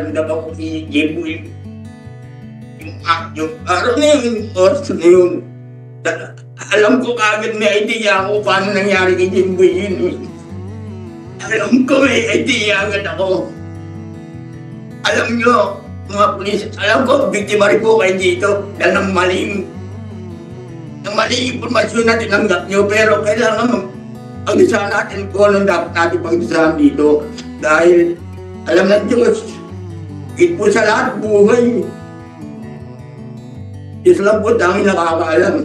nagpaparamdam ako kay Jeboy. Yung araw na yun, yung oras na yun. Alam ko kagad may idea ako paano nangyari kay Jeboy yun. Alam ko may idea agad ako. Alam nyo, mga pulis, alam ko, biktima rin po kayo dito dahil ng maling impormasyon na tinanggap nyo, pero kailangan pag-isahan natin kung anong dapat natin pag-isahan dito. Dahil alam ng Diyos, higit po sa lahat buhay. Diyos lang po tanging nakakaalam.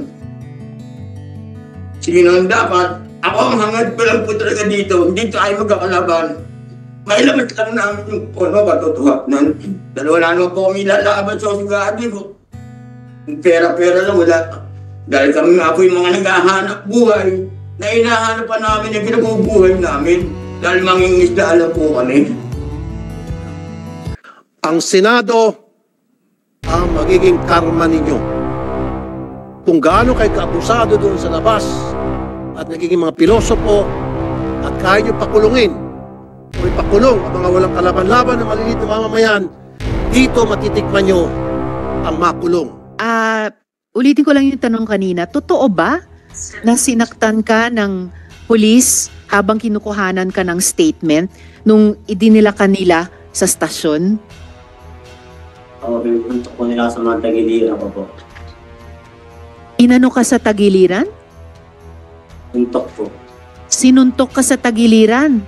Sino ang dapat? Ako ang hangad ko lang po talaga dito. Hindi tayo magkakalaban. May lamat lang namin yung katotohanan. Dahil wala naman po kami lalaban sa sigado ko. Pera-pera lang wala. Dahil kami nga po yung mga naghahanap buhay na hinahanap pa namin yung pinabubuhay namin. Dahil mangingisda lang po kami. Ang Senado ang magiging karma ninyo. Kung gaano kayo kaabusado doon sa labas at nagiging mga pilosopo at kaya nyo pakulungin o ipakulong ang mga walang kalaban-laban ng maliliit na mamamayan, dito matitikman nyo ang makulong. Ulitin ko lang yung tanong kanina, totoo ba na sinaktan ka ng pulis habang kinukuhanan ka ng statement nung idinila kanila sa stasyon? Oo, pinuntok po nila sa mga tagiliran ko po. Inano ka sa tagiliran? Puntok po. Sinuntok ka sa tagiliran?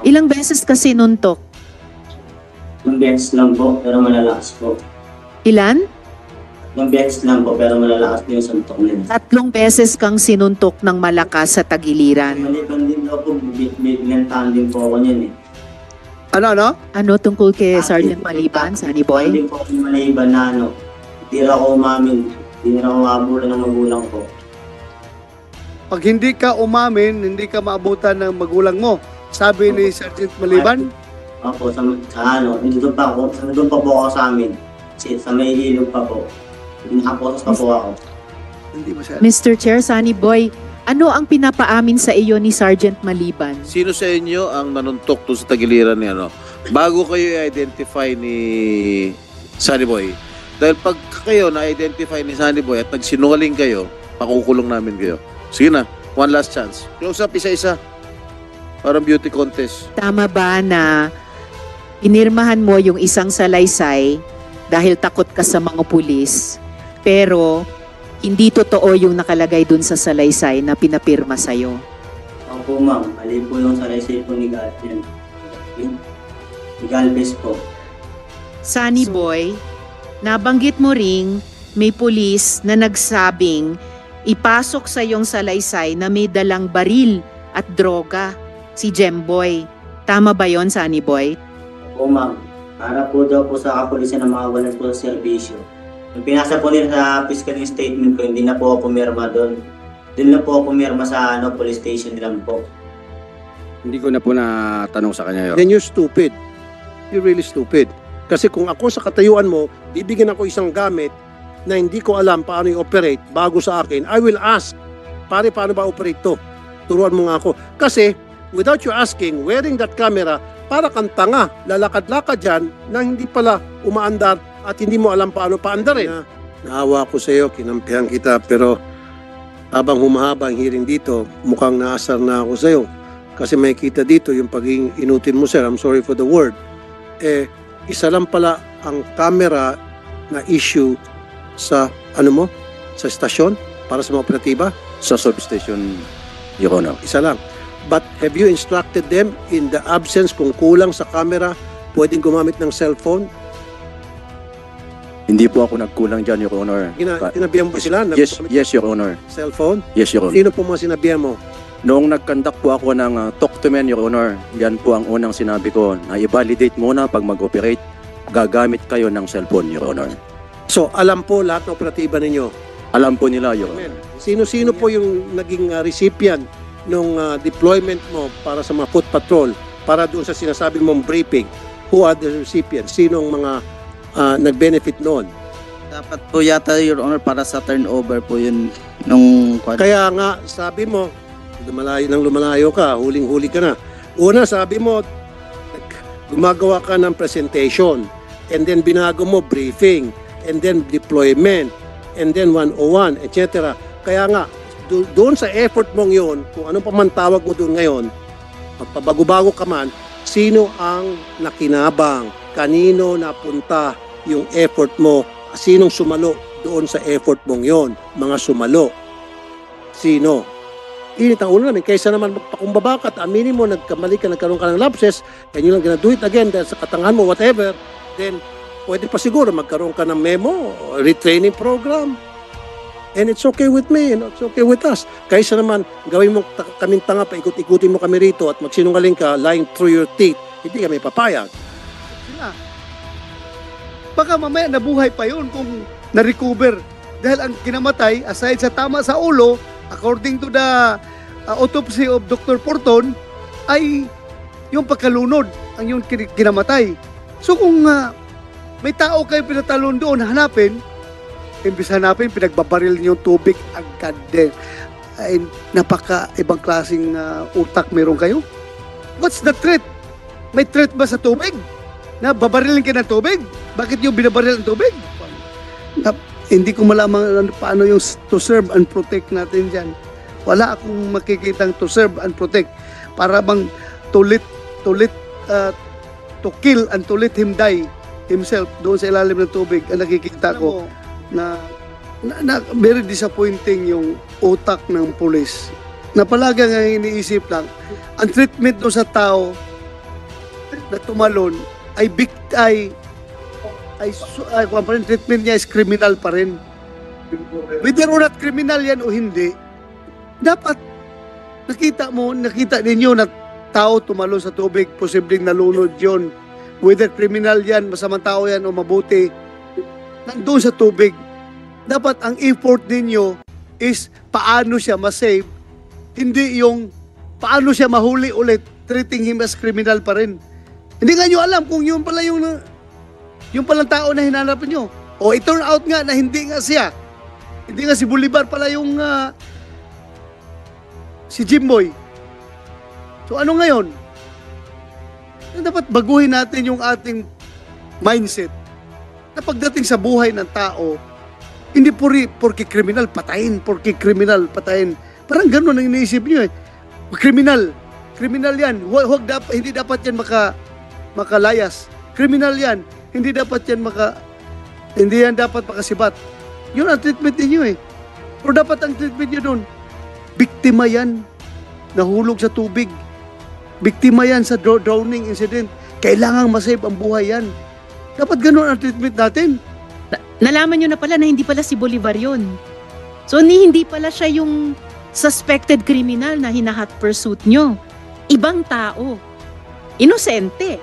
Ilang beses ka sinuntok? Yung beses lang po, pero malalakas po. Ilan? Yung beses lang po, pero malalakas po yung suntok nila. 3 beses kang sinuntok ng malakas sa tagiliran. Maliban din daw po, binantahan din po ako niyan eh. Ano? Ano tungkol kay Sergeant Maliban, Sunny Boy? Hindi po ako maliban na hindi rin ako umamin, hindi rin ako maabulan ng magulang ko. Pag hindi ka umamin, hindi ka maabutan ng magulang mo. Sabi ni Sergeant Maliban. Opo, doon pa po ako sa amin. Sa may ilog pa po. Nakaposas pa po ako. Hindi masyado. Mr. Chair, Sunny Boy, ano ang pinapaamin sa iyo ni Sergeant Maliban? Sino sa inyo ang nanuntok doon sa tagiliran niya? No? Bago kayo i-identify ni Sunny Boy, dahil pag kayo na-identify ni Sunny Boy at nagsinungaling kayo, pakukulong namin kayo. Sige na, one last chance. Close up isa-isa. Parang beauty contest. Tama ba na inirmahan mo yung isang salaysay dahil takot ka sa mga pulis, pero hindi totoo yung nakalagay dun sa salaysay na pinapirma sa'yo? Opo ma'am, mali po yung salaysay po ni Galvez. Ni Galvez po. Sunny Boy, nabanggit mo ring may pulis na nagsabing ipasok sa iyong salaysay na may dalang baril at droga, si Jemboy. Tama ba yon, Sunny Boy? Opo ma'am, para po daw po sa kapulisan na mga walang po sa serbisyo. Yung pinasa po nila sa fiscal statement ko, hindi na po ako pumirma doon. Doon na po ako pumirma sa police station lang po. Hindi ko na po natanong sa kanya yun. Then you're stupid. You're really stupid. Kasi kung ako sa katayuan mo, bibigyan ako isang gamit na hindi ko alam paano i-operate bago sa akin, I will ask, pare, paano ba operate to? Turuan mo nga ako. Kasi, without you asking, wearing that camera, para kang tanga, lalakad-lakad dyan na hindi pala umaandar at hindi mo alam paano paandarin. Naawa ko sa iyo, kinampihan kita, pero habang humahaba ang hearing dito, mukhang naasar na ako sa iyo. Kasi may kita dito yung pagiging inutin mo, sir. I'm sorry for the word. Isa lang pala ang camera na issue sa, sa stasyon para sa mga operatiba? Sa substation, Your Honor. Isa lang. But have you instructed them in the absence kung kulang sa camera, pwedeng gumamit ng cellphone? Hindi po ako nagkulang dyan, Your Honor. Sinabihan mo sila? Yes, Your Honor. Cellphone? Yes, Your Honor. Sino po mga sinabihan mo? Noong nag-conduct po ako ng talk to men, Your Honor, yan po ang unang sinabi ko na i-validate muna pag mag-operate, gagamit kayo ng cellphone, Your Honor. So, alam po lahat ng operatiba ninyo? Alam po nila, Your Honor. Sino-sino po yung naging recipient nung deployment mo para sa mga foot patrol, para doon sa sinasabi mong briefing? Who are the recipients? Sino ang mga nag-benefit noon? Dapat po yata, Your Honor, para sa turnover po yun nung... Kaya nga, sabi mo, lumalayo ka, huling-huli ka na. Una, sabi mo, gumagawa ka ng presentation, and then binago mo briefing, and then deployment, and then 101, etc. Kaya nga, doon sa effort mong yon, kung anong pa man tawag mo doon ngayon, magpabago-bago ka man, sino ang nakinabang? Kanino napunta yung effort mo? Sinong sumalo doon sa effort mong yon? Mga sumalo. Sino? Init ang ulo namin. Kaysa naman magpakumbaba ka at aminin mo, nagkamali ka, nagkaroon ka ng lapses, and yun lang gonna do it again dahil sa katangahan mo, whatever, then pwede pa siguro magkaroon ka ng memo, retraining program. And it's okay with me, and it's okay with us. Kaysa naman, gawin mo kaming tanga, paikot-ikutin mo kami rito at magsinungaling ka, lying through your teeth, hindi kami papayag. Sila. Baka mamaya nabuhay pa yun kung na-recover. Dahil ang kinamatay, aside sa tama sa ulo, according to the autopsy of Dr. Porton, ay yung pagkalunod ang yung kinamatay. So kung may tao kayo pinatalon doon, hanapin, imbis hanapin, pinagbabaril yung tubig agad din. Ay, napaka-ibang klaseng utak meron kayo. What's the threat? May threat ba sa tubig? Na babarilin kayo ng tubig? Bakit yung binabaril ng tubig? Hindi ko malaman paano yung to serve and protect natin dyan. Wala akong makikitang to serve and protect. Para bang to kill and to let him die himself doon sa ilalim ng tubig. Ang nakikita ko na very disappointing yung utak ng pulis. Na palagi nga iniisip lang, ang treatment doon sa tao na tumalon ay treatment niya is criminal pa rin. Whether or not criminal yan o hindi, dapat nakita ninyo na tao tumalon sa tubig, posibleng nalunod yon. Whether criminal yan, masamang tao yan o mabuti, nandun sa tubig. Dapat ang effort ninyo is paano siya masave, hindi yung paano siya mahuli ulit, treating him as criminal pa rin. Hindi nga nyo alam kung yun pala yung palang tao na hinanap nyo. O it turn out nga na hindi nga siya. Hindi nga si Bolivar pala yung si Jimboy. So ano ngayon? Dapat baguhin natin yung ating mindset na pagdating sa buhay ng tao, hindi porke kriminal, patayin. Parang gano'n ang iniisip nyo eh. Kriminal yan. Hindi dapat yan makalayas. Kriminal yan. Hindi yan dapat makasibat. Yun ang treatment ninyo eh. Pero dapat ang treatment nyo doon, biktima yan. Nahulog sa tubig. Biktima yan sa drowning incident. Kailangang masave ang buhay yan. Dapat ganun ang treatment natin. Nalaman nyo na pala na hindi pala si Bolivar yun. So hindi pala siya yung suspected criminal na hina-hot pursuit nyo. Ibang tao. Inosente.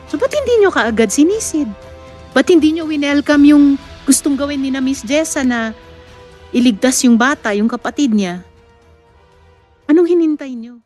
So ba't hindi nyo kaagad sinisid? Ba't hindi nyo winelcome yung gustong gawin ni na Miss Jessa na iligtas yung bata, yung kapatid niya? Anong hinintay nyo?